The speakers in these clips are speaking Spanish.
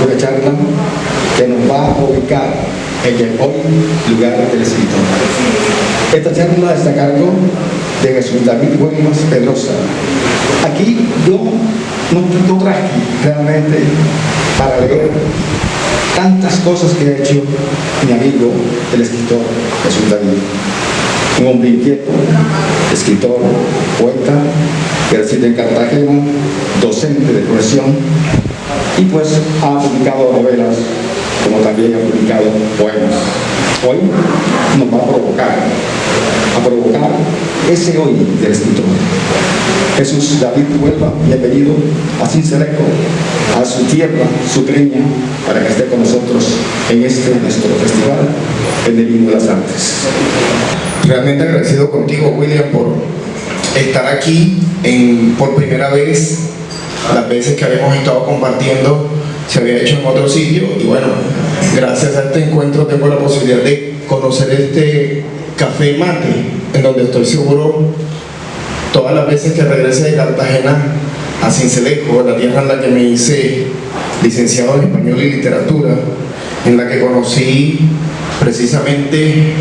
una charla que nos va a ubicar en el hoy lugar del escritor. Esta charla está a cargo de Jesús David Huelmas Pedrosa. Aquí yo no traje realmente para leer tantas cosas que ha hecho mi amigo, el escritor Jesús David. Un hombre inquieto, escritor, poeta, que reside en Cartagena, docente de profesión, y pues ha publicado novelas, como también ha publicado poemas. Hoy nos va a provocar ese hoy del escritor. Jesús David Huelva, bienvenido a Sincelejo, a su tierra sucreña, para que esté con nosotros en este nuestro festival en el Himno de las Artes. Realmente agradecido contigo, William, por estar aquí por primera vez. Las veces que habíamos estado compartiendo se había hecho en otro sitio, y bueno, gracias a este encuentro tengo la posibilidad de conocer este Café Mate, en donde estoy seguro todas las veces que regrese de Cartagena a Sincelejo, la tierra en la que me hice licenciado en Español y Literatura, en la que conocí precisamente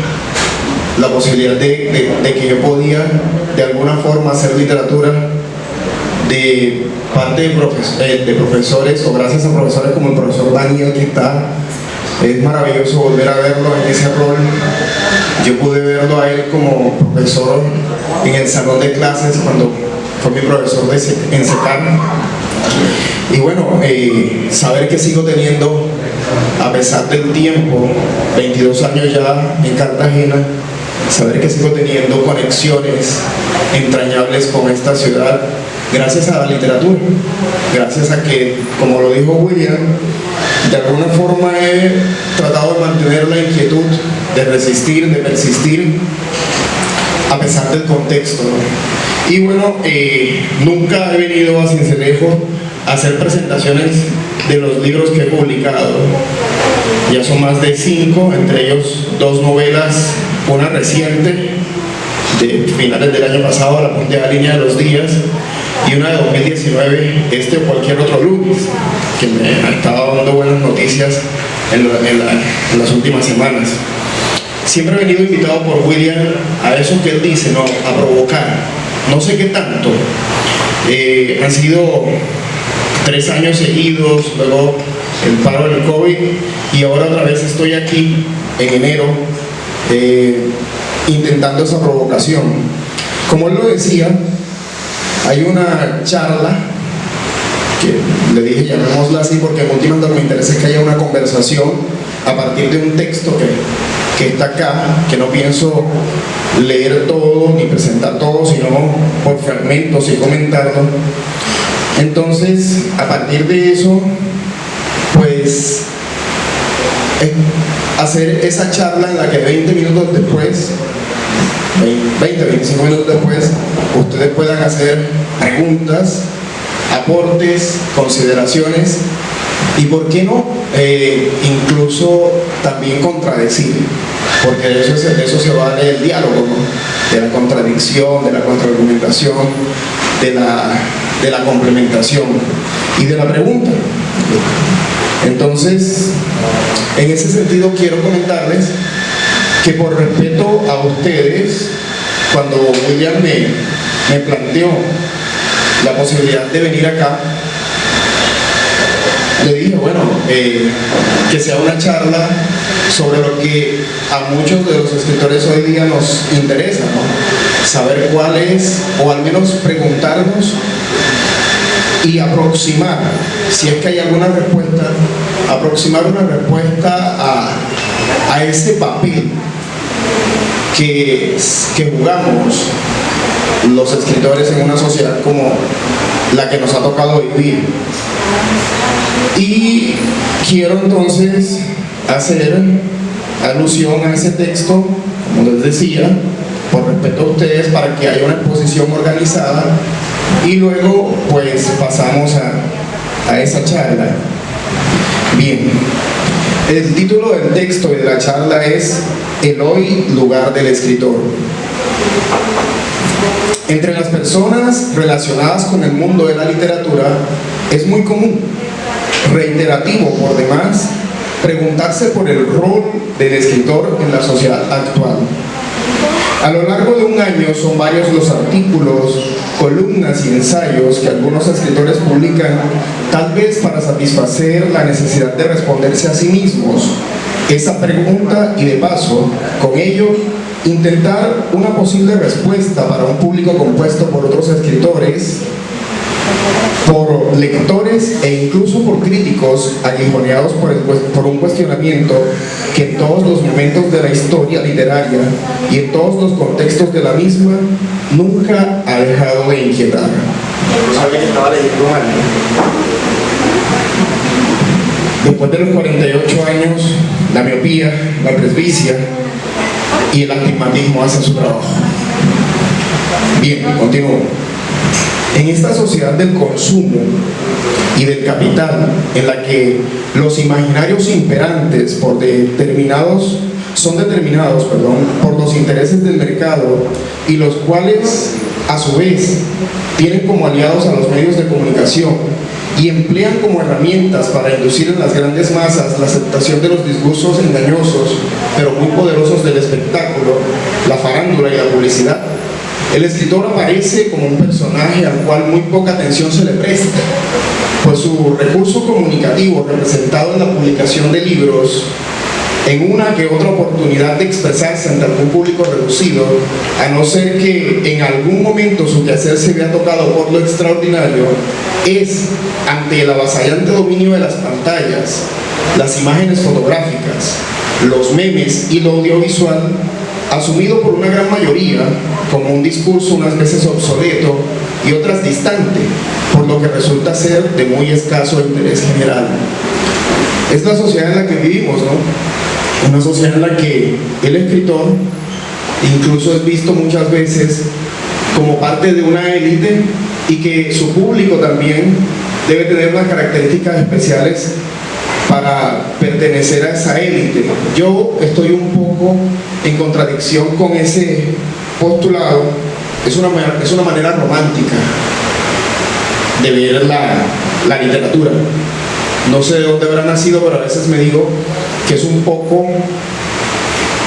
la posibilidad de que yo podía de alguna forma hacer literatura de parte de profesores, o gracias a profesores como el profesor Daniel, que está. Es maravilloso volver a verlo en ese rol. Yo pude verlo a él como profesor en el salón de clases cuando fue mi profesor en SECAR. Y bueno, saber que sigo teniendo, a pesar del tiempo, 22 años ya en Cartagena, saber que sigo teniendo conexiones entrañables con esta ciudad, gracias a la literatura, gracias a que, como lo dijo William, de alguna forma he tratado de mantener la inquietud, de resistir, de persistir, a pesar del contexto, ¿no? Y bueno, nunca he venido a Sincelejo a hacer presentaciones de los libros que he publicado. Ya son más de 5, entre ellos 2 novelas, una reciente, de finales del año pasado, La punteada línea de los días, y una de 2019, este o cualquier otro lunes, que me ha estado dando buenas noticias en las últimas semanas. Siempre he venido invitado por William a eso que él dice, ¿no? A provocar. No sé qué tanto. Han sido 3 años seguidos, luego el paro del COVID, y ahora otra vez estoy aquí en enero intentando esa provocación. Como él lo decía, hay una charla que le dije, llamémosla así, porque en últimas lo que me interesa es que haya una conversación a partir de un texto que está acá, que no pienso leer todo ni presentar todo, sino por fragmentos y comentarlo. Entonces, a partir de eso, pues hacer esa charla en la que 20 minutos después, 20-25 minutos después, ustedes puedan hacer preguntas, aportes, consideraciones, y por qué no, incluso también contradecir, porque de eso se vale el diálogo, ¿no? De la contradicción, de la contraargumentación, de la complementación y de la pregunta. Entonces, en ese sentido quiero comentarles que, por respeto a ustedes, cuando William me planteó la posibilidad de venir acá, le dije, bueno, que sea una charla sobre lo que a muchos de los escritores hoy día nos interesa, ¿no? Saber cuál es, o al menos preguntarnos y aproximar, si es que hay alguna respuesta, aproximar una respuesta a ese papel que jugamos los escritores en una sociedad como la que nos ha tocado vivir. Y quiero entonces hacer alusión a ese texto, como les decía, por respeto a ustedes, para que haya una exposición organizada, y luego pues pasamos a esa charla. Bien, el título del texto y de la charla es El hoy lugar del escritor. Entre las personas relacionadas con el mundo de la literatura es muy común reiterativo por demás preguntarse por el rol del escritor en la sociedad actual. A lo largo de un año son varios los artículos, columnas y ensayos que algunos escritores publican, tal vez para satisfacer la necesidad de responderse a sí mismos esa pregunta y de paso, con ello, intentar una posible respuesta para un público compuesto por otros escritores, por lectores e incluso por críticos aguijoneados por un cuestionamiento que en todos los momentos de la historia literaria y en todos los contextos de la misma nunca ha dejado de inquietar. No sabía que estaba leyendo mal. Después de los 48 años, la miopía, la presbicia y el astigmatismo hacen su trabajo. Bien, continúo. En esta sociedad del consumo y del capital, en la que los imaginarios imperantes son determinados por los intereses del mercado y los cuales, a su vez, tienen como aliados a los medios de comunicación y emplean como herramientas para inducir en las grandes masas la aceptación de los disgustos engañosos, pero muy poderosos del espectáculo, la farándula y la publicidad, el escritor aparece como un personaje al cual muy poca atención se le presta, pues su recurso comunicativo representado en la publicación de libros, en una que otra oportunidad de expresarse ante algún público reducido, a no ser que en algún momento su quehacer se vea tocado por lo extraordinario, es ante el avasallante dominio de las pantallas, las imágenes fotográficas, los memes y lo audiovisual, asumido por una gran mayoría como un discurso unas veces obsoleto y otras distante, por lo que resulta ser de muy escaso interés general. Es la sociedad en la que vivimos, ¿no? Una sociedad en la que el escritor incluso es visto muchas veces como parte de una élite y que su público también debe tener unas características especiales para pertenecer a esa élite. Yo estoy un poco en contradicción con ese postulado. Es una manera romántica de ver la literatura. No sé de dónde habrá nacido, pero a veces me digo que es un poco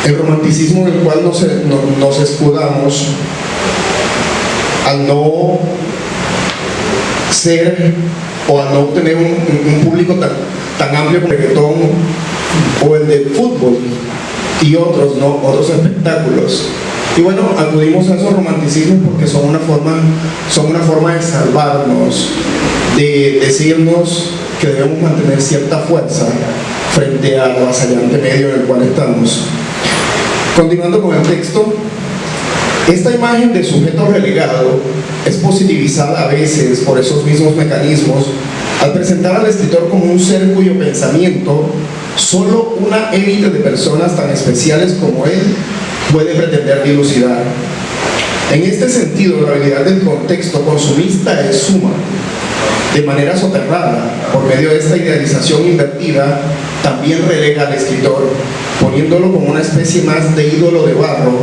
el romanticismo en el cual nos escudamos al no ser o al no tener un público tan amplio como el reggaetón o el del fútbol y otros espectáculos. Y bueno, acudimos a esos romanticismos porque son una forma de salvarnos, de decirnos que debemos mantener cierta fuerza frente al avasallante medio en el cual estamos. Continuando con el texto, esta imagen de sujeto relegado es positivizada a veces por esos mismos mecanismos al presentar al escritor como un ser cuyo pensamiento solo una élite de personas tan especiales como él puede pretender dilucidar. En este sentido, la habilidad del contexto consumista es suma. De manera soterrada, por medio de esta idealización invertida, también relega al escritor, poniéndolo como una especie más de ídolo de barro,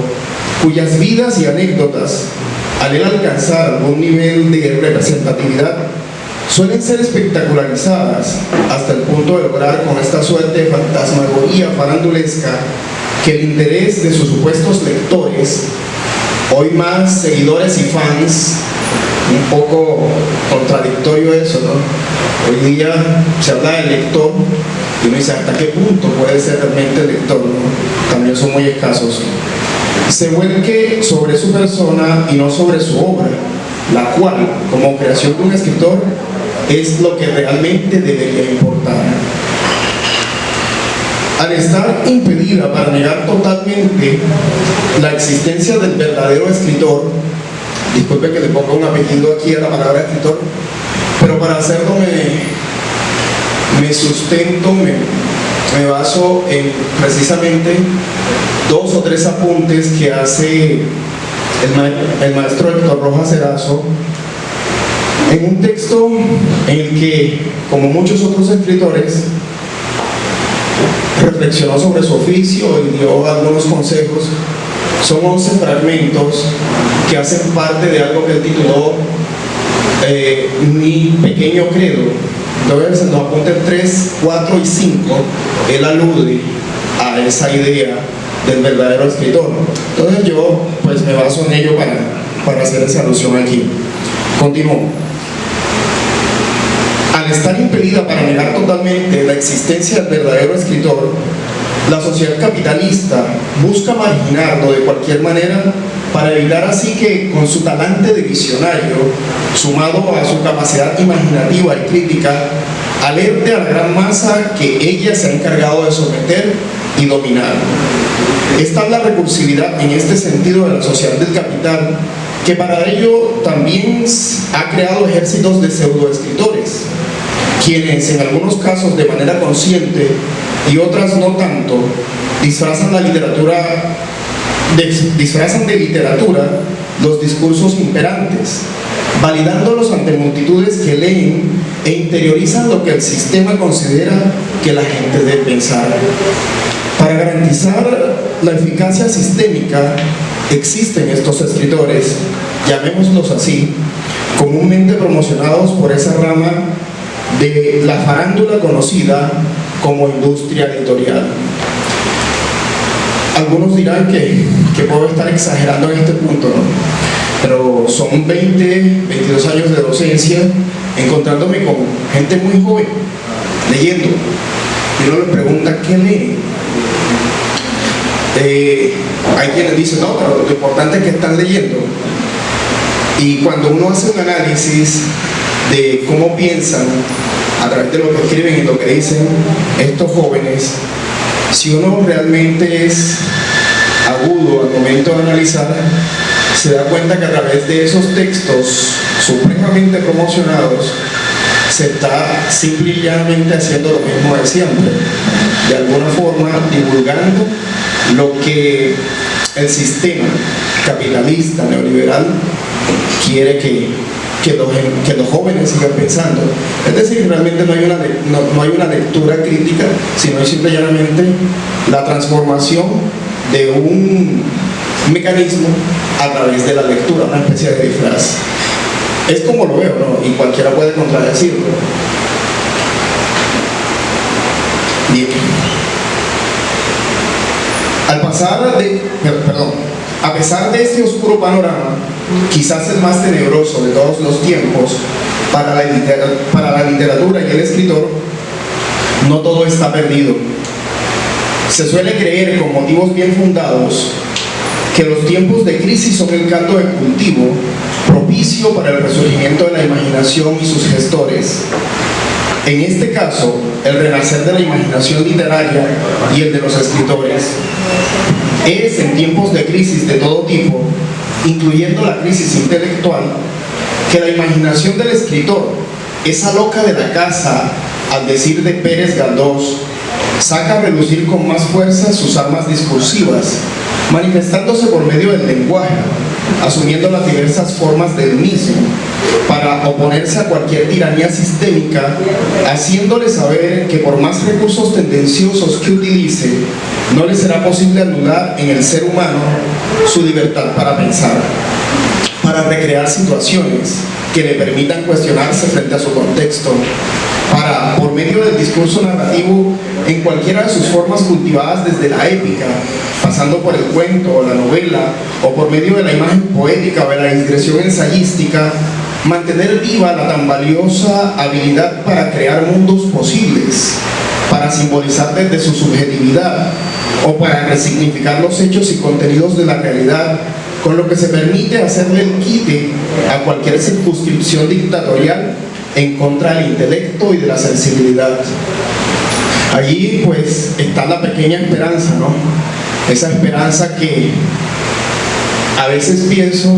cuyas vidas y anécdotas, al él alcanzar algún nivel de representatividad, suelen ser espectacularizadas hasta el punto de lograr con esta suerte de fantasmagoría farandulesca que el interés de sus supuestos lectores, hoy más seguidores y fans, un poco contradictorio eso, ¿no? Hoy día se habla del lector y uno dice hasta qué punto puede ser realmente lector, ¿no? También son muy escasos. Se vuelque sobre su persona y no sobre su obra, la cual, como creación de un escritor, es lo que realmente debería importar. Al estar impedida para negar totalmente la existencia del verdadero escritor, disculpe que le ponga un apellido aquí a la palabra escritor, pero para hacerlo me sustento, me baso en precisamente 2 o 3 apuntes que hace el maestro Héctor Rojas Erazo en un texto en el que, como muchos otros escritores, reflexionó sobre su oficio y dio algunos consejos. Son 11 fragmentos que hacen parte de algo que él tituló Mi Pequeño Credo, Entonces, en los apuntes 3, 4 y 5, él alude a esa idea del verdadero escritor. Entonces yo pues me baso en ello para hacer esa alusión aquí. Continúo. Al estar impedida para negar totalmente la existencia del verdadero escritor, la sociedad capitalista busca marginarlo de cualquier manera para evitar así que con su talante de visionario, sumado a su capacidad imaginativa y crítica, alerte a la gran masa que ella se ha encargado de someter y dominar. Esta es la recursividad en este sentido de la sociedad del capital, que para ello también ha creado ejércitos de pseudoescritores, quienes en algunos casos de manera consciente y otras no tanto, disfrazan de literatura los discursos imperantes, validándolos ante multitudes que leen e interiorizan lo que el sistema considera que la gente debe pensar. Para garantizar la eficacia sistémica, existen estos escritores, llamémoslos así, comúnmente promocionados por esa rama de la farándula conocida como industria editorial. Algunos dirán que puedo estar exagerando en este punto, ¿no? Pero son 22 años de docencia encontrándome con gente muy joven, leyendo. Y uno le pregunta, ¿qué lee? Hay quienes dicen, no, pero lo importante es que están leyendo. Y cuando uno hace un análisis de cómo piensan a través de lo que escriben y lo que dicen estos jóvenes, si uno realmente es agudo al momento de analizar, se da cuenta que a través de esos textos supremamente promocionados se está simple y llanamente haciendo lo mismo de siempre, de alguna forma divulgando lo que el sistema capitalista neoliberal quiere que los jóvenes sigan pensando. Es decir, realmente no hay una lectura crítica, sino simple y llanamente la transformación de un mecanismo a través de la lectura, una especie de disfraz. Es como lo veo, ¿no? Y cualquiera puede contradecirlo. Bien. A pesar de este oscuro panorama, quizás el más tenebroso de todos los tiempos para la literatura y el escritor, no todo está perdido. Se suele creer, con motivos bien fundados, que los tiempos de crisis son el caldo de cultivo propicio para el resurgimiento de la imaginación y sus gestores. En este caso, el renacer de la imaginación literaria y el de los escritores. Es en tiempos de crisis de todo tipo, incluyendo la crisis intelectual, que la imaginación del escritor, esa loca de la casa, al decir de Pérez Galdós, saca a relucir con más fuerza sus armas discursivas, manifestándose por medio del lenguaje, asumiendo las diversas formas del mismo, para oponerse a cualquier tiranía sistémica, haciéndole saber que por más recursos tendenciosos que utilice, no le será posible anular en el ser humano su libertad para pensar, para recrear situaciones que le permitan cuestionarse frente a su contexto, para, por medio del discurso narrativo, en cualquiera de sus formas cultivadas desde la épica, pasando por el cuento o la novela, o por medio de la imagen poética o de la digresión ensayística, mantener viva la tan valiosa habilidad para crear mundos posibles, para simbolizar desde su subjetividad, o para resignificar los hechos y contenidos de la realidad, con lo que se permite hacerle el quite a cualquier circunscripción dictatorial en contra del intelecto y de la sensibilidad. Allí pues está la pequeña esperanza, ¿no? Esa esperanza que a veces pienso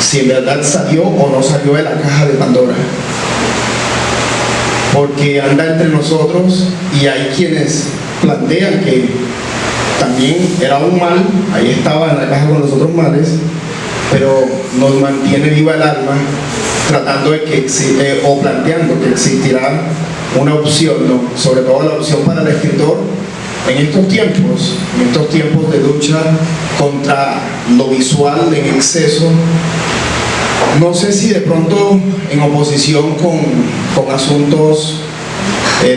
si en verdad salió o no salió de la caja de Pandora, porque anda entre nosotros y hay quienes plantean que también era un mal, ahí estaba en la caja con los otros males, pero nos mantiene viva el alma, tratando de que existe, o planteando que existirá una opción, ¿no? Sobre todo la opción para el escritor en estos tiempos de lucha contra lo visual en exceso, No sé si de pronto en oposición con asuntos,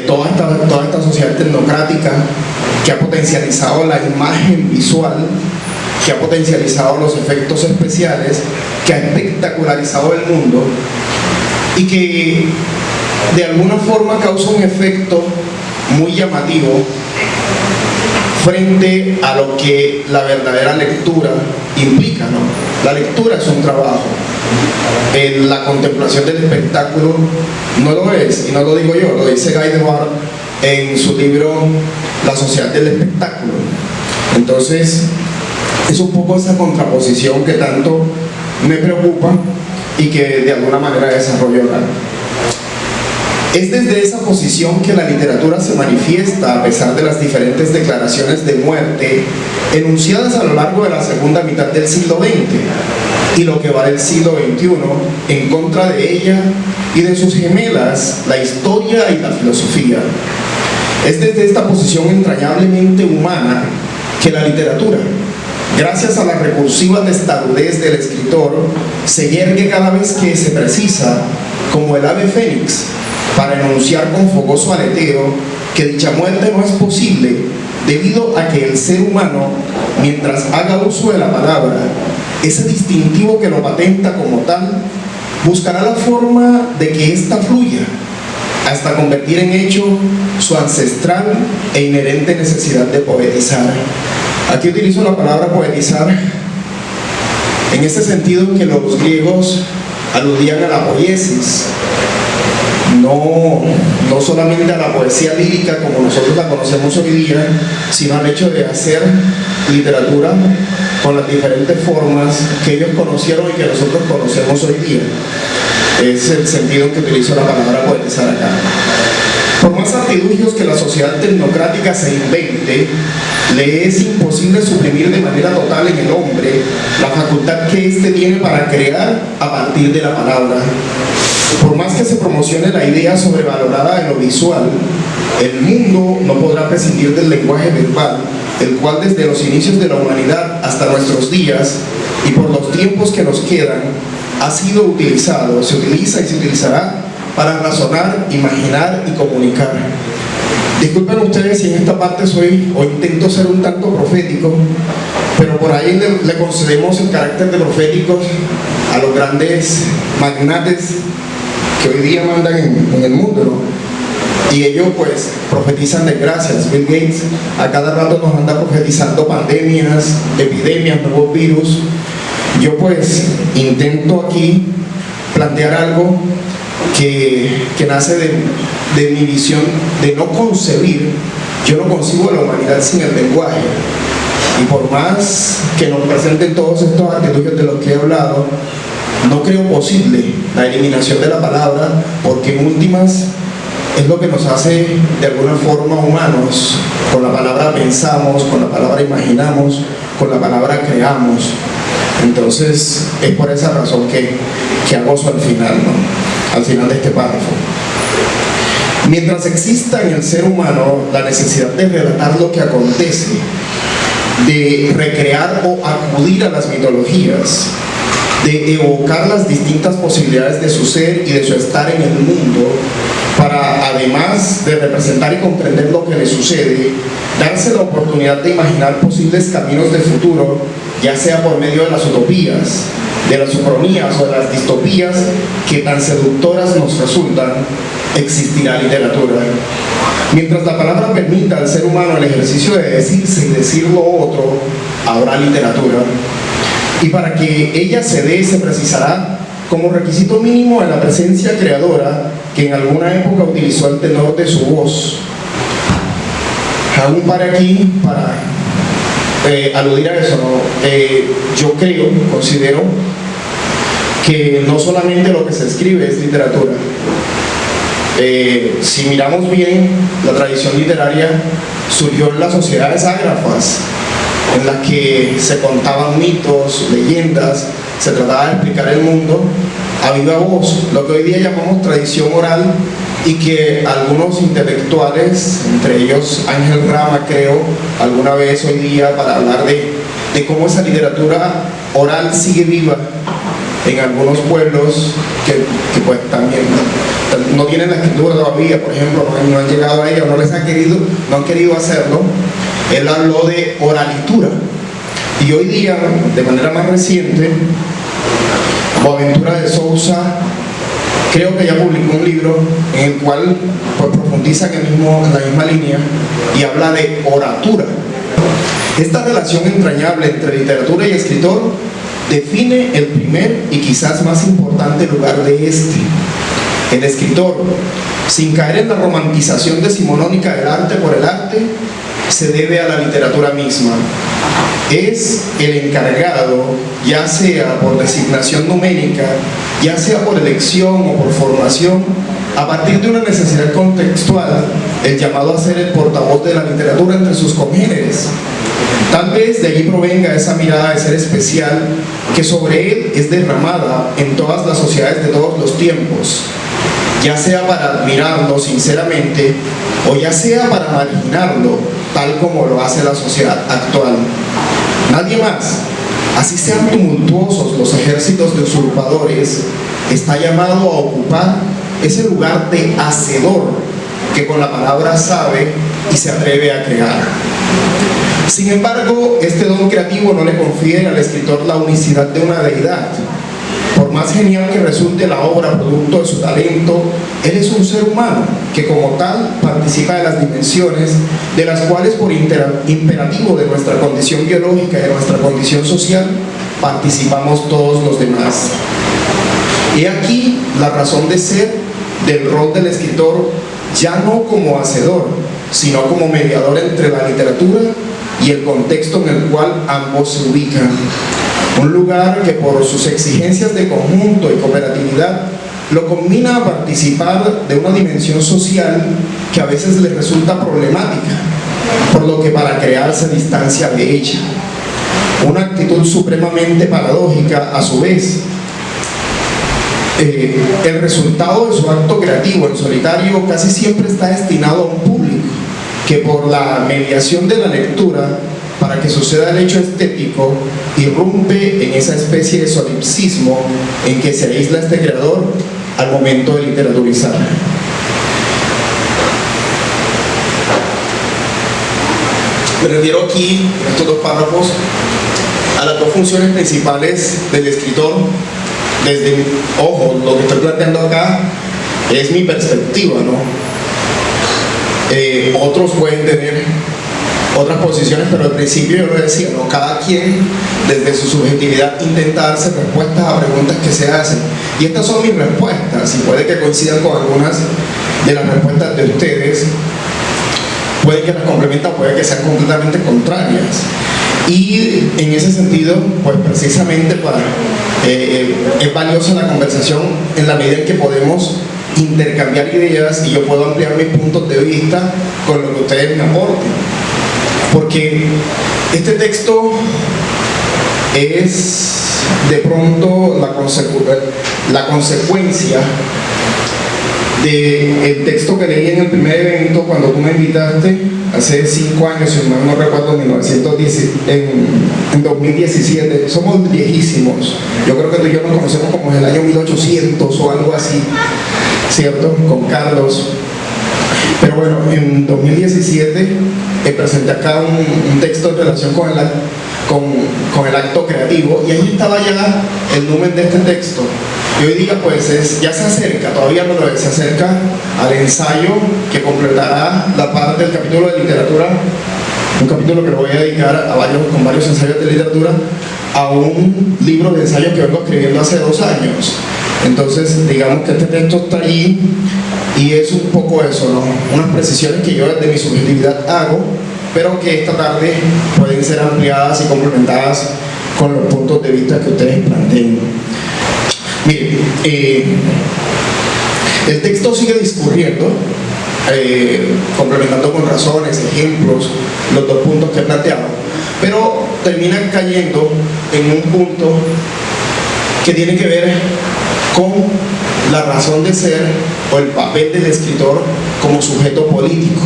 toda esta sociedad tecnocrática que ha potencializado la imagen visual, que ha potencializado los efectos especiales, que ha espectacularizado el mundo y que de alguna forma causa un efecto muy llamativo frente a lo que la verdadera lectura implica, ¿no? La lectura es un trabajo. La contemplación del espectáculo no lo es, y no lo digo yo, lo dice Guy Debord en su libro La sociedad del espectáculo. Entonces, es un poco esa contraposición que tanto me preocupa y que de alguna manera desarrollo acá. Es desde esa posición que la literatura se manifiesta a pesar de las diferentes declaraciones de muerte enunciadas a lo largo de la segunda mitad del siglo XX y lo que va del siglo XXI en contra de ella y de sus gemelas, la historia y la filosofía. Es desde esta posición entrañablemente humana que la literatura, gracias a la recursiva testarudez del escritor, se yergue cada vez que se precisa, como el ave fénix, para enunciar con fogoso aleteo que dicha muerte no es posible debido a que el ser humano, mientras haga uso de la palabra, ese distintivo que lo patenta como tal, buscará la forma de que ésta fluya hasta convertir en hecho su ancestral e inherente necesidad de poetizar. Aquí utilizo la palabra poetizar en este sentido en que los griegos aludían a la poiesis, no solamente a la poesía lírica como nosotros la conocemos hoy día, sino al hecho de hacer literatura con las diferentes formas que ellos conocieron y que nosotros conocemos hoy día. Es el sentido en que utilizo la palabra poetizar acá. Por más artilugios que la sociedad tecnocrática se invente, le es imposible suprimir de manera total en el hombre la facultad que éste tiene para crear a partir de la palabra. Por más que se promocione la idea sobrevalorada de lo visual, el mundo no podrá prescindir del lenguaje verbal, el cual desde los inicios de la humanidad hasta nuestros días y por los tiempos que nos quedan, ha sido utilizado, se utiliza y se utilizará para razonar, imaginar y comunicar. Disculpen ustedes si en esta parte soy o intento ser un tanto profético, pero por ahí le concedemos el carácter de proféticos a los grandes magnates que hoy día mandan en el mundo, ¿no? Y ellos pues profetizan desgracias. Bill Gates a cada rato nos anda profetizando pandemias, epidemias, nuevos virus. Yo pues intento aquí plantear algo que nace de mi visión de no concebir. Yo no concibo la humanidad sin el lenguaje, y por más que nos presenten todos estos artilugios de los que he hablado, no creo posible la eliminación de la palabra, porque en últimas es lo que nos hace de alguna forma humanos. Con la palabra pensamos, con la palabra imaginamos, con la palabra creamos. Entonces es por esa razón que hago eso al final, ¿no? Al final de este párrafo. Mientras exista en el ser humano la necesidad de relatar lo que acontece, de recrear o acudir a las mitologías, de evocar las distintas posibilidades de su ser y de su estar en el mundo, para además de representar y comprender lo que le sucede, darse la oportunidad de imaginar posibles caminos de futuro, ya sea por medio de las utopías, de las ucronías o de las distopías que tan seductoras nos resultan, existirá literatura. Mientras la palabra permita al ser humano el ejercicio de decirse y decir lo otro, habrá literatura. Y para que ella se dé, se precisará como requisito mínimo de la presencia creadora que en alguna época utilizó el tenor de su voz. Hago un par aquí para aludir a eso, ¿no? Yo considero que no solamente lo que se escribe es literatura. Si miramos bien, la tradición literaria surgió en las sociedades ágrafas, en las que se contaban mitos, leyendas, se trataba de explicar el mundo a viva voz, lo que hoy día llamamos tradición oral, y que algunos intelectuales, entre ellos Ángel Rama, creo, alguna vez hoy día, para hablar de cómo esa literatura oral sigue viva en algunos pueblos que pues también no tienen la escritura todavía, por ejemplo, no han llegado a ella, no han querido hacerlo. Él habló de oralitura. Y hoy día, de manera más reciente, Boaventura de Sousa creo que ya publicó un libro en el cual pues, profundiza en la misma línea y habla de oratura. Esta relación entrañable entre literatura y escritor define el primer y quizás más importante lugar de este. El escritor, sin caer en la romantización decimonónica del arte por el arte, se debe a la literatura misma. Es el encargado, ya sea por designación numérica, ya sea por elección o por formación, a partir de una necesidad contextual, el llamado a ser el portavoz de la literatura entre sus congéneres. Tal vez de allí provenga esa mirada de ser especial que sobre él es derramada en todas las sociedades de todos los tiempos, ya sea para admirarlo sinceramente o ya sea para marginarlo, tal como lo hace la sociedad actual. Nadie más, así sean tumultuosos los ejércitos de usurpadores, está llamado a ocupar ese lugar de hacedor que con la palabra sabe y se atreve a crear. Sin embargo, este don creativo no le confiere al escritor la unicidad de una deidad. Por más genial que resulte la obra producto de su talento, él es un ser humano que como tal participa de las dimensiones de las cuales por imperativo de nuestra condición biológica y de nuestra condición social participamos todos los demás. He aquí la razón de ser del rol del escritor, ya no como hacedor, sino como mediador entre la literatura y el contexto en el cual ambos se ubican. Un lugar que por sus exigencias de conjunto y cooperatividad lo combina a participar de una dimensión social que a veces le resulta problemática, por lo que para crear se distancia de ella. Una actitud supremamente paradójica a su vez. El resultado de su acto creativo en solitario casi siempre está destinado a un público que por la mediación de la lectura, para que suceda el hecho estético, irrumpe en esa especie de solipsismo en que se aísla este creador al momento de literaturizar. Me refiero aquí, en estos dos párrafos, a las dos funciones principales del escritor. Desde, ojo, lo que estoy planteando acá es mi perspectiva, ¿no? Otros pueden tener otras posiciones, pero al principio yo lo decía, ¿no? Cada quien desde su subjetividad intenta darse respuestas a preguntas que se hacen. Y estas son mis respuestas, y puede que coincidan con algunas de las respuestas de ustedes, puede que las complementan, puede que sean completamente contrarias. Y en ese sentido, pues precisamente es valiosa la conversación en la medida en que podemos intercambiar ideas y yo puedo ampliar mis puntos de vista con lo que ustedes me aporten. Porque este texto es de pronto la consecuencia del texto que leí en el primer evento cuando tú me invitaste hace 5 años, si mal no recuerdo, en 2017. Somos viejísimos. Yo creo que tú y yo nos conocemos como en el año 1800 o algo así, ¿cierto? Con Carlos. Pero bueno, en 2017 presenté acá un texto en relación con el acto creativo y ahí estaba ya el numen de este texto. Y hoy día pues ya se acerca, todavía no lo es, se acerca al ensayo que completará la parte del capítulo de literatura, un capítulo que lo voy a dedicar con varios ensayos de literatura, a un libro de ensayos que vengo escribiendo hace 2 años. Entonces digamos que este texto está allí y es un poco eso, ¿no? Unas precisiones que yo desde mi subjetividad hago, pero que esta tarde pueden ser ampliadas y complementadas con los puntos de vista que ustedes planteen. Miren, el texto sigue discurriendo, complementando con razones, ejemplos, los 2 puntos que he planteado, pero termina cayendo en un punto que tiene que ver con la razón de ser o el papel del escritor como sujeto político.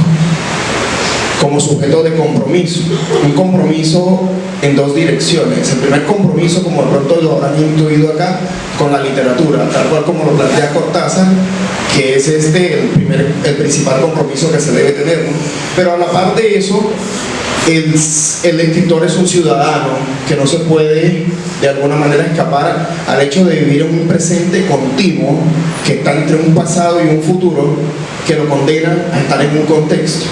como sujeto de compromiso, un compromiso en dos direcciones. El primer compromiso, como de pronto lo habrán intuido acá, con la literatura, tal cual como lo plantea Cortázar, que es el principal compromiso que se debe tener, ¿no? Pero a la par de eso, el escritor es un ciudadano que no se puede de alguna manera escapar al hecho de vivir en un presente continuo que está entre un pasado y un futuro que lo condena a estar en un contexto,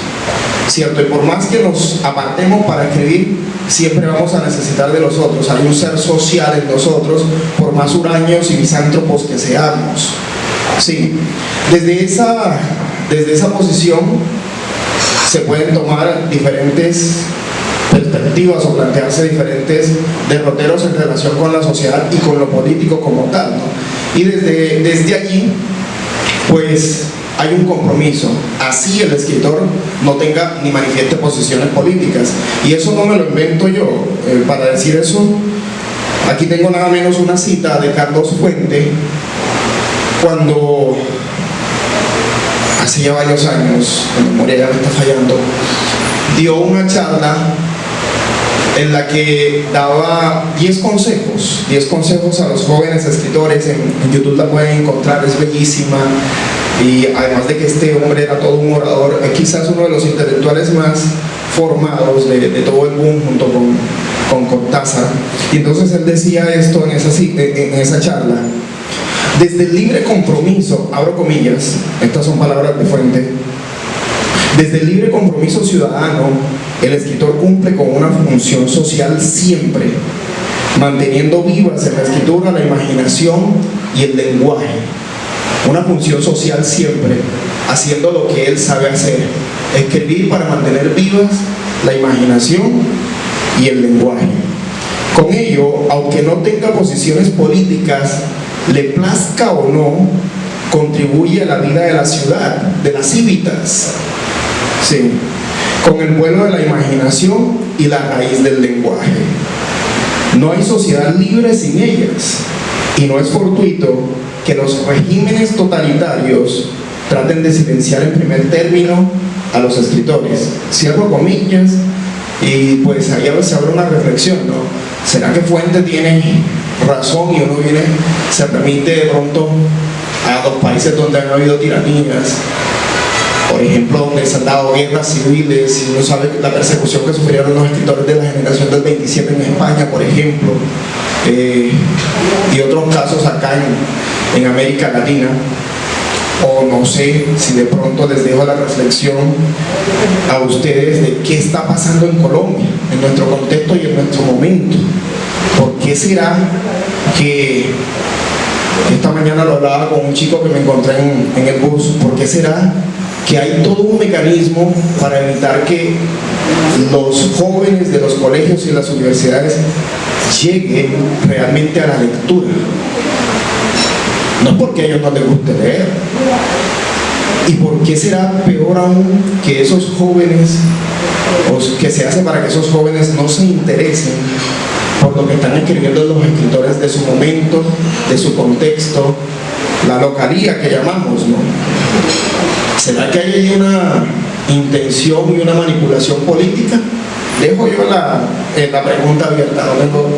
¿cierto? Y por más que nos apartemos para escribir, siempre vamos a necesitar de los otros. Hay un ser social en nosotros, por más huraños y misántropos que seamos. Sí, desde esa posición se pueden tomar diferentes perspectivas o plantearse diferentes derroteros en relación con la sociedad y con lo político como tal, ¿no? Y desde allí, pues hay un compromiso, así el escritor no tenga ni manifieste posiciones políticas. Y eso no me lo invento yo. Para decir eso, aquí tengo nada menos una cita de Carlos Fuente, cuando hace ya varios años, la memoria ya me está fallando, dio una charla en la que daba 10 consejos a los jóvenes escritores. En YouTube la pueden encontrar, es bellísima. Y además de que este hombre era todo un orador, quizás uno de los intelectuales más formados de todo el boom, junto con Cortázar. Y entonces él decía esto en esa charla: desde el libre compromiso, abro comillas, estas son palabras de Fuente, desde el libre compromiso ciudadano, el escritor cumple con una función social siempre, manteniendo vivas en la escritura la imaginación y el lenguaje. Una función social siempre, haciendo lo que él sabe hacer: escribir para mantener vivas la imaginación y el lenguaje. Con ello, aunque no tenga posiciones políticas, le plazca o no, contribuye a la vida de la ciudad, de las cívitas, sí, con el vuelo de la imaginación y la raíz del lenguaje. No hay sociedad libre sin ellas, y no es fortuito que los regímenes totalitarios traten de silenciar en primer término a los escritores. Cierro comillas, y pues ahí se abre una reflexión, ¿no? ¿Será que Fuente tiene razón y uno se permite de pronto a los países donde han habido tiranías, por ejemplo, donde se han dado guerras civiles, y uno sabe la persecución que sufrieron los escritores de la generación del 27 en España, por ejemplo, y otros casos acá en América Latina? O no sé si de pronto les dejo la reflexión a ustedes de qué está pasando en Colombia, en nuestro contexto y en nuestro momento. ¿Por qué será que esta mañana lo hablaba con un chico que me encontré en el bus? ¿Por qué será que hay todo un mecanismo para evitar que los jóvenes de los colegios y las universidades lleguen realmente a la lectura? No es porque a ellos no les guste leer. ¿Y por qué será peor aún que esos jóvenes, o que se hace para que esos jóvenes no se interesen por lo que están escribiendo los escritores de su momento, de su contexto, la localía que llamamos, ¿no? ¿Será que hay ahí una intención y una manipulación política? Dejo yo la pregunta abierta, no tengo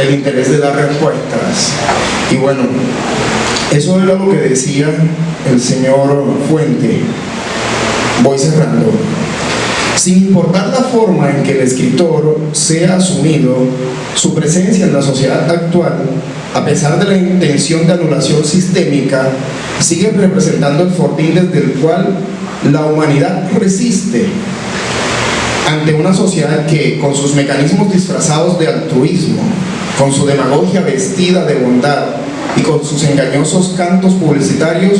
el interés de dar respuestas. Y bueno, eso era lo que decía el señor Fuente. Voy cerrando. Sin importar la forma en que el escritor sea asumido, su presencia en la sociedad actual, a pesar de la intención de anulación sistémica, sigue representando el fortín desde el cual la humanidad resiste ante una sociedad que, con sus mecanismos disfrazados de altruismo, con su demagogia vestida de bondad y con sus engañosos cantos publicitarios,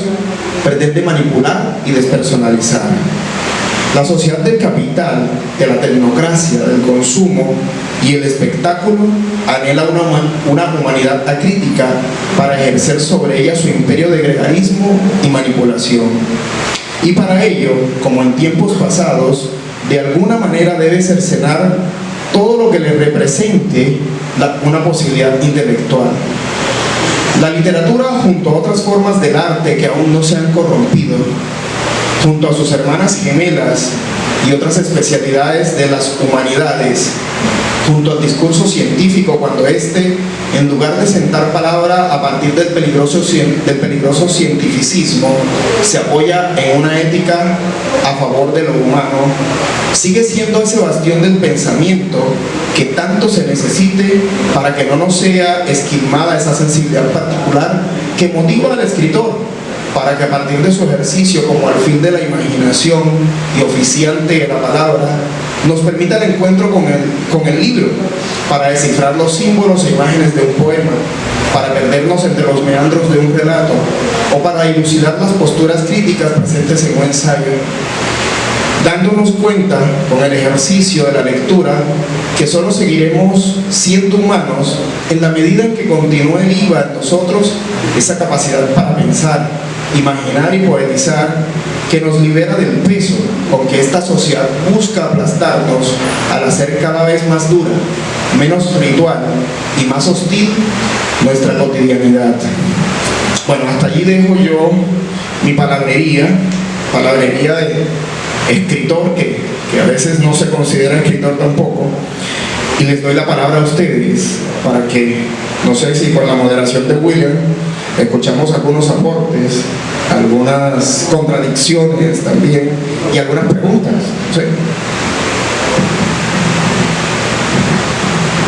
pretende manipular y despersonalizar. La sociedad del capital, de la tecnocracia, del consumo y el espectáculo anhela una humanidad acrítica para ejercer sobre ella su imperio de gregarismo y manipulación. Y para ello, como en tiempos pasados, de alguna manera debe cercenar todo lo que le represente una posibilidad intelectual. La literatura, junto a otras formas del arte que aún no se han corrompido, junto a sus hermanas gemelas, y otras especialidades de las humanidades, junto al discurso científico, cuando éste, en lugar de sentar palabra a partir del peligroso cientificismo, se apoya en una ética a favor de lo humano, sigue siendo ese bastión del pensamiento que tanto se necesite para que no nos sea esquilmada esa sensibilidad particular que motiva al escritor, para que a partir de su ejercicio como alfil de la imaginación y oficiante de la palabra, nos permita el encuentro con el libro, para descifrar los símbolos e imágenes de un poema, para perdernos entre los meandros de un relato, o para dilucidar las posturas críticas presentes en un ensayo, dándonos cuenta con el ejercicio de la lectura que solo seguiremos siendo humanos en la medida en que continúe viva en nosotros esa capacidad para pensar, imaginar y poetizar, que nos libera del peso con que esta sociedad busca aplastarnos al hacer cada vez más dura, menos ritual y más hostil nuestra cotidianidad. Bueno, hasta allí dejo yo mi palabrería de escritor, que a veces no se considera escritor tampoco, y les doy la palabra a ustedes para que, no sé si con la moderación de William, escuchamos algunos aportes, algunas contradicciones también y algunas preguntas. ¿Sí?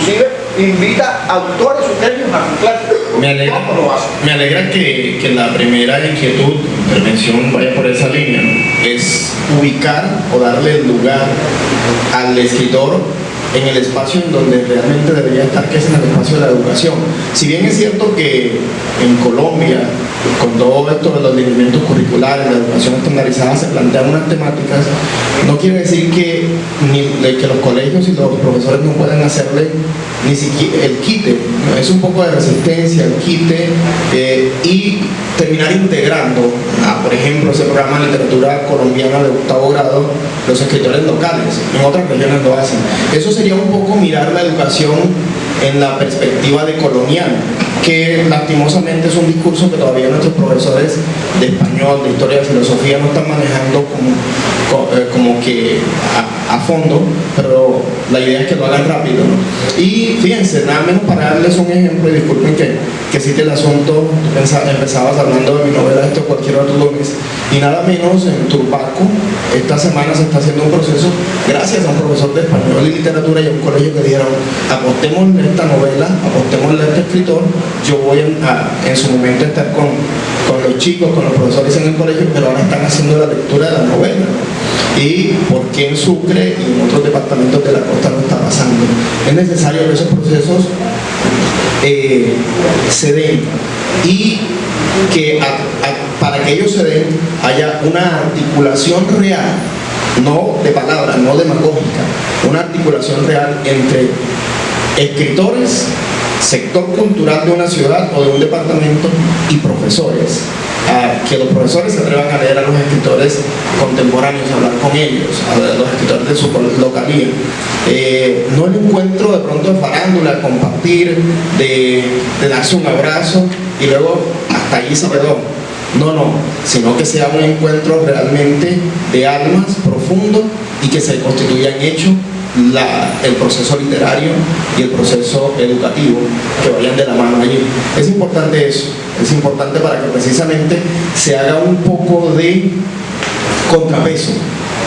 Inclusive invita autores o gremios a su clase. ¿Cómo lo hace? Me alegra que la primera inquietud, intervención, vaya por esa línea, ¿no? Es ubicar o darle el lugar al escritor en el espacio en donde realmente debería estar, que es en el espacio de la educación. Si bien es cierto que en Colombia, con todo esto de los lineamientos curriculares, la educación estandarizada, se plantean unas temáticas, no quiere decir que los colegios y los profesores no puedan hacerle ni siquiera el quite, ¿no? Es un poco de resistencia, el quite, y terminar integrando por ejemplo, ese programa de literatura colombiana de 8º grado, los escritores locales. En otras regiones lo hacen. Eso sería un poco mirar la educación en la perspectiva de colonial, que lastimosamente es un discurso que todavía nuestros profesores de español, de historia, de filosofía no están manejando como que a fondo, pero la idea es que lo hagan rápido, ¿no? Y fíjense, nada menos para darles un ejemplo, y disculpen que cite el asunto, empezabas hablando de mi novela Esto cualquier otro lunes, y nada menos en Turbaco, esta semana se está haciendo un proceso, gracias a un profesor de español y literatura y a un colegio que dijeron, apostémosle esta novela, apostémosle a este escritor. Yo voy en su momento a estar con los chicos, con los profesores en el colegio, pero ahora están haciendo la lectura de la novela. Y por qué en Sucre y en otros departamentos de la costa no está pasando. Es necesario que esos procesos se den, y que para que ellos se den haya una articulación real, no de palabras, no demagógica, una articulación real entre escritores, sector cultural de una ciudad o de un departamento y profesores. Que los profesores se atrevan a leer a los escritores contemporáneos, a hablar con ellos, a los escritores de su localía. No el encuentro de pronto de farándula, compartir, de darse un abrazo y luego hasta allí se quedó. No, sino que sea un encuentro realmente de almas profundo y que se constituyan hechos el proceso literario y el proceso educativo, que vayan de la mano allí. Es importante eso, es importante para que precisamente se haga un poco de contrapeso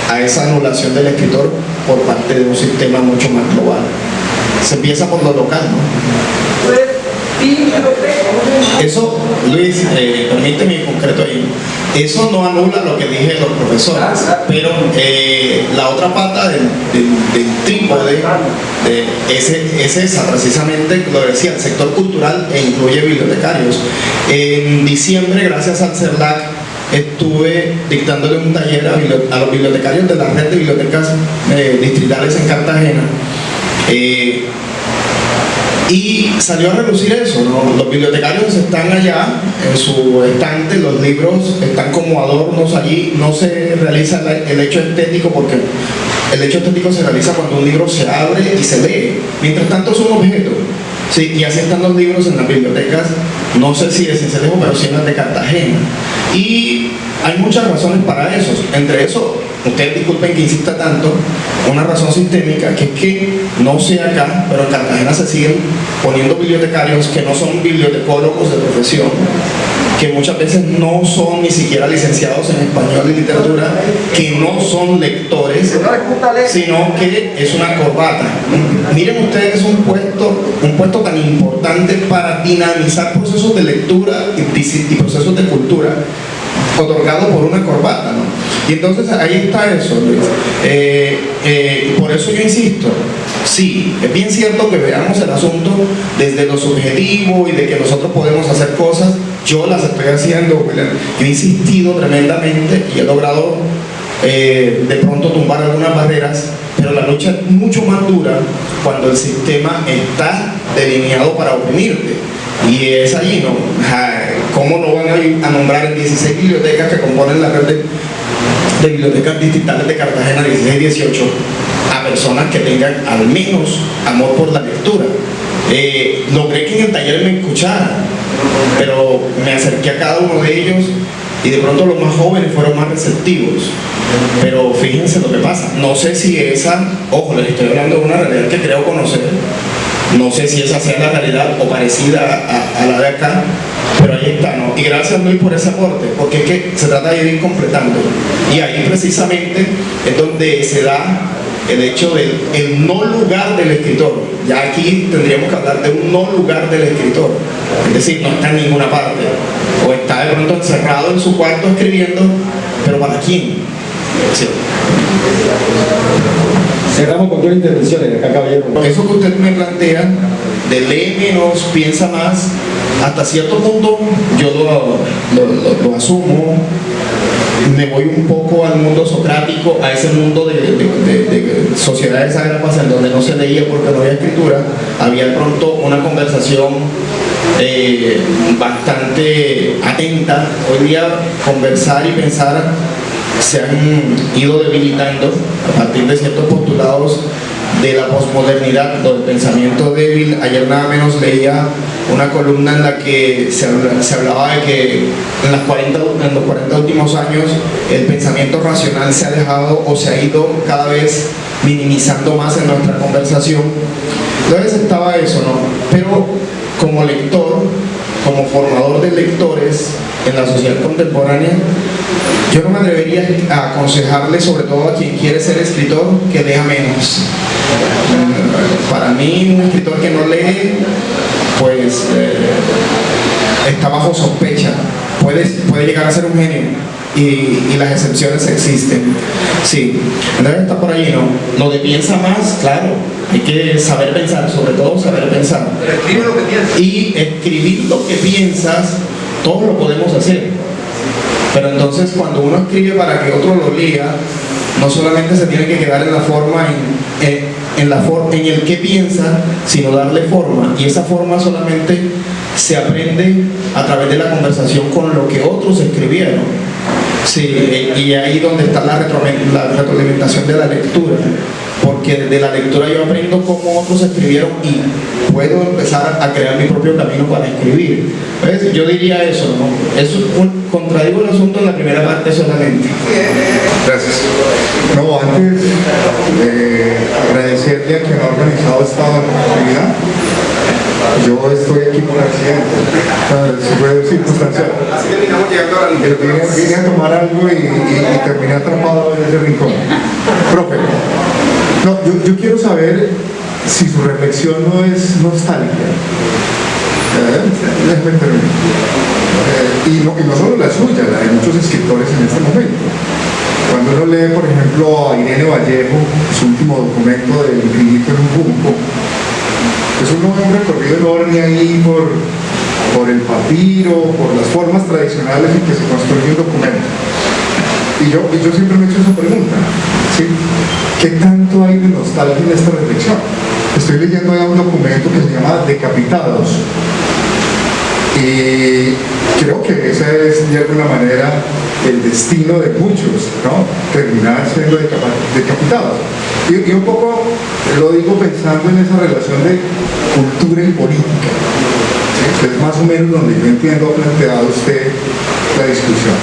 a esa anulación del escritor por parte de un sistema mucho más global. Se empieza por lo local, ¿no? Eso, Luis, permíteme en concreto ahí. Eso no anula lo que dije de los profesores, pero la otra pata del trípode es esa, precisamente, lo decía, el sector cultural e incluye bibliotecarios. En diciembre, gracias al CERLAC, estuve dictándole un taller a los bibliotecarios de la red de bibliotecas distritales en Cartagena. Y salió a relucir eso, ¿no? Los bibliotecarios están allá en su estante, los libros están como adornos allí, no se realiza el hecho estético, porque el hecho estético se realiza cuando un libro se abre y se lee. Mientras tanto es un objeto. Sí, y así están los libros en las bibliotecas, no sé si de Cincelejo, pero sí en las de Cartagena. Y hay muchas razones para eso, entre eso ustedes disculpen que insista tanto, una razón sistémica, que es que no sé acá, pero en Cartagena se siguen poniendo bibliotecarios que no son bibliotecólogos de profesión, que muchas veces no son ni siquiera licenciados en español y literatura, que no son lectores, sino que es una corbata. Miren ustedes, es un puesto tan importante para dinamizar procesos de lectura y procesos de cultura, otorgado por una corbata, ¿no? Y entonces ahí está eso, Luis. Por eso yo insisto, sí, es bien cierto que veamos el asunto desde lo subjetivo y de que nosotros podemos hacer cosas. Yo las estoy haciendo, William. Yo he insistido tremendamente y he logrado de pronto tumbar algunas barreras, pero la lucha es mucho más dura cuando el sistema está delineado para oprimirte. Y es allí, ¿no? ¿Cómo no van a nombrar en 16 bibliotecas que componen la red de bibliotecas distritales de Cartagena, 16 y 18, a personas que tengan al menos amor por la lectura? Logré que en el taller me escucharan, pero me acerqué a cada uno de ellos y de pronto los más jóvenes fueron más receptivos. Pero fíjense lo que pasa, no sé si esa, ojo, les estoy hablando de una realidad que creo conocer, no sé si esa sea la realidad o parecida a la de acá, pero ahí está, ¿no? Y gracias, Luis, por ese aporte, porque es que se trata de ir completando. Y ahí precisamente es donde se da el hecho del no lugar del escritor. Ya aquí tendríamos que hablar de un no lugar del escritor. Es decir, no está en ninguna parte. O está de pronto encerrado en su cuarto escribiendo, pero ¿para quién? Sí. Cerramos con dos intervenciones acá, caballero. Eso que usted me plantea, de lee menos, piensa más, hasta cierto punto yo lo asumo. Me voy un poco al mundo socrático, a ese mundo de sociedades ágrafas en donde no se leía porque no había escritura. Había de pronto una conversación bastante atenta. Hoy día conversar y pensar se han ido debilitando a partir de ciertos postulados de la posmodernidad, del pensamiento débil. Ayer nada menos leía una columna en la que se hablaba de que en los 40 últimos años el pensamiento racional se ha dejado o se ha ido cada vez minimizando más en nuestra conversación. Entonces estaba eso, ¿no? Pero como lector, como formador de lectores en la sociedad contemporánea, yo no me atrevería a aconsejarle, sobre todo a quien quiere ser escritor, que lea menos. Para mí, un escritor que no lee, pues está bajo sospecha. Puede llegar a ser un genio y las excepciones existen. Sí, entonces está por allí, ¿no? Lo de piensa más, claro, hay que saber pensar, sobre todo saber pensar. Pero escribe lo que piensas. Y escribir lo que piensas, todos lo podemos hacer. Pero entonces cuando uno escribe para que otro lo lea, no solamente se tiene que quedar en la forma, en el que piensa, sino darle forma. Y esa forma solamente se aprende a través de la conversación con lo que otros escribieron. Sí, y ahí donde está la retroalimentación de la lectura. Porque de la lectura yo aprendo cómo otros escribieron y puedo empezar a crear mi propio camino para escribir. ¿Ves? Yo diría eso, ¿no? Contradigo el asunto en la primera parte solamente. Gracias. No, antes agradecerle a quien ha organizado esta actividad. Yo estoy aquí por accidente, fue circunstancial. Así terminamos llegando a la literatura. Vine a tomar algo y terminé atrapado en ese rincón. Profe, no, yo quiero saber si su reflexión no es nostálgica. Déjeme terminar. Y no solo la suya, la de muchos escritores en este momento. Cuando uno lee, por ejemplo, a Irene Vallejo, su último documento de El infinito en un junco, pues uno ve un recorrido enorme ahí por el papiro, por las formas tradicionales en que se construye un documento. Y yo siempre me he hecho esa pregunta, ¿sí? ¿Qué tanto hay de nostalgia en esta reflexión? Estoy leyendo ahí un documento que se llama Decapitados. Y creo que ese es de alguna manera el destino de muchos, ¿no? Terminar siendo decapitados. Y un poco lo digo pensando en esa relación de cultura y política. ¿Sí? Es más o menos donde yo entiendo ha planteado usted la discusión.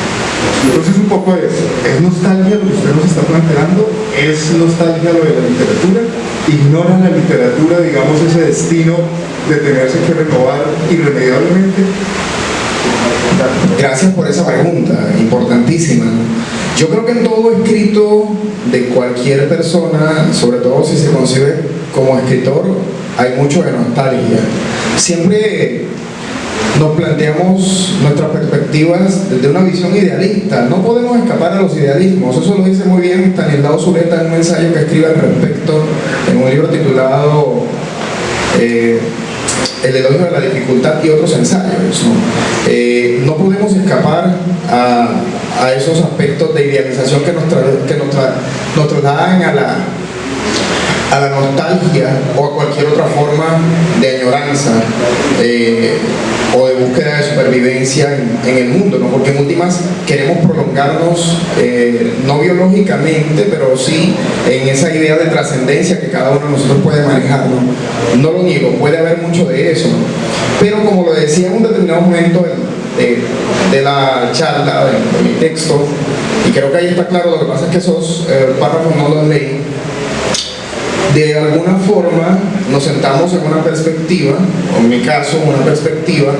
Entonces un poco es nostalgia lo que usted nos está planteando, es nostalgia lo de la literatura, ignora la literatura, digamos, ese destino de tenerse que renovar irremediablemente. Gracias por esa pregunta, importantísima. Yo creo que en todo escrito de cualquier persona, sobre todo si se concibe como escritor, hay mucho de nostalgia. Siempre nos planteamos nuestras perspectivas desde una visión idealista. No podemos escapar a los idealismos. Eso lo dice muy bien Stanislao Zuleta en un ensayo que escribe al respecto en un libro titulado El elogio de la dificultad y otros ensayos, ¿no? No podemos escapar a esos aspectos de idealización que nos trasladan a la nostalgia o a cualquier otra forma de añoranza o de búsqueda de supervivencia en el mundo, ¿no? Porque en últimas queremos prolongarnos no biológicamente, pero sí en esa idea de trascendencia que cada uno de nosotros puede manejar, ¿no? No lo niego, puede haber mucho de eso, ¿no? Pero como lo decía en un determinado momento de la charla, de mi texto, y creo que ahí está claro, lo que pasa es que esos párrafos no los leí. De alguna forma nos sentamos en una perspectiva, o en mi caso una perspectiva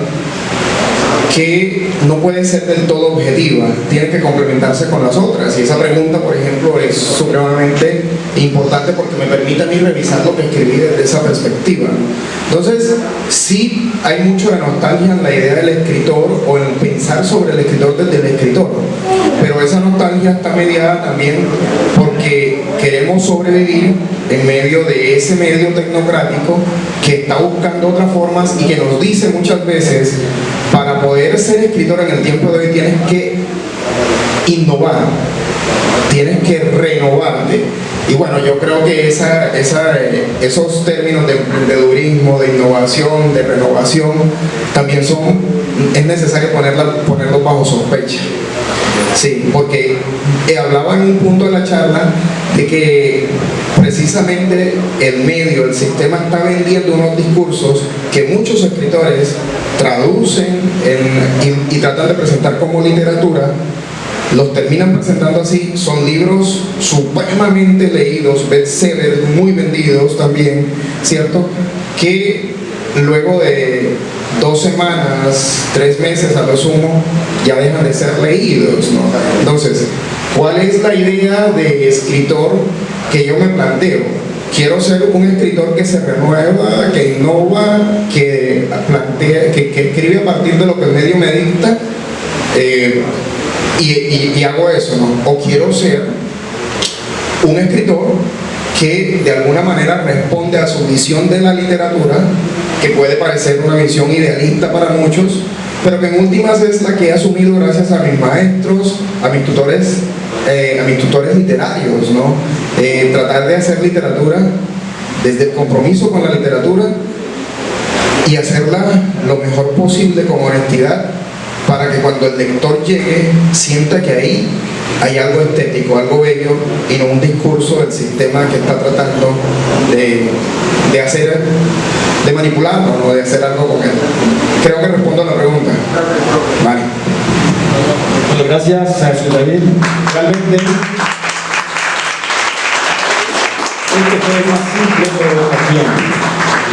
que no puede ser del todo objetiva, tiene que complementarse con las otras, y esa pregunta, por ejemplo, es supremamente importante porque me permite a mí revisar lo que escribí desde esa perspectiva. Entonces, sí hay mucho de nostalgia en la idea del escritor o en pensar sobre el escritor desde el escritor, pero esa nostalgia está mediada también porque queremos sobrevivir en medio de ese medio tecnocrático que está buscando otras formas y que nos dice muchas veces: para poder ser escritor en el tiempo de hoy tienes que innovar, tienes que renovarte. Y bueno, yo creo que esos términos de emprendedurismo, de innovación, de renovación, también es necesario ponerlos bajo sospecha. Sí, porque hablaba en un punto de la charla de que precisamente el medio, el sistema está vendiendo unos discursos que muchos escritores traducen y tratan de presentar como literatura, los terminan presentando así, son libros supremamente leídos, bestsellers muy vendidos también, ¿cierto? Que luego de 2 semanas, 3 meses a lo sumo, ya dejan de ser leídos, ¿no? Entonces, ¿cuál es la idea de escritor que yo me planteo? Quiero ser un escritor que se renueva, que innova, que plantea, que escribe a partir de lo que el medio me dicta, y hago eso, ¿no? O quiero ser un escritor que de alguna manera responde a su visión de la literatura, que puede parecer una visión idealista para muchos, pero que en últimas es la que he asumido gracias a mis maestros, a mis tutores literarios, ¿no? Tratar de hacer literatura desde el compromiso con la literatura y hacerla lo mejor posible con honestidad, para que cuando el lector llegue sienta que ahí hay algo estético, algo bello, y no un discurso del sistema que está tratando de hacer, de manipularlo, ¿no? De hacer algo con él. Creo que respondo a la pregunta. Vale. Bueno, gracias a David. Realmente este fue el más simple de votación.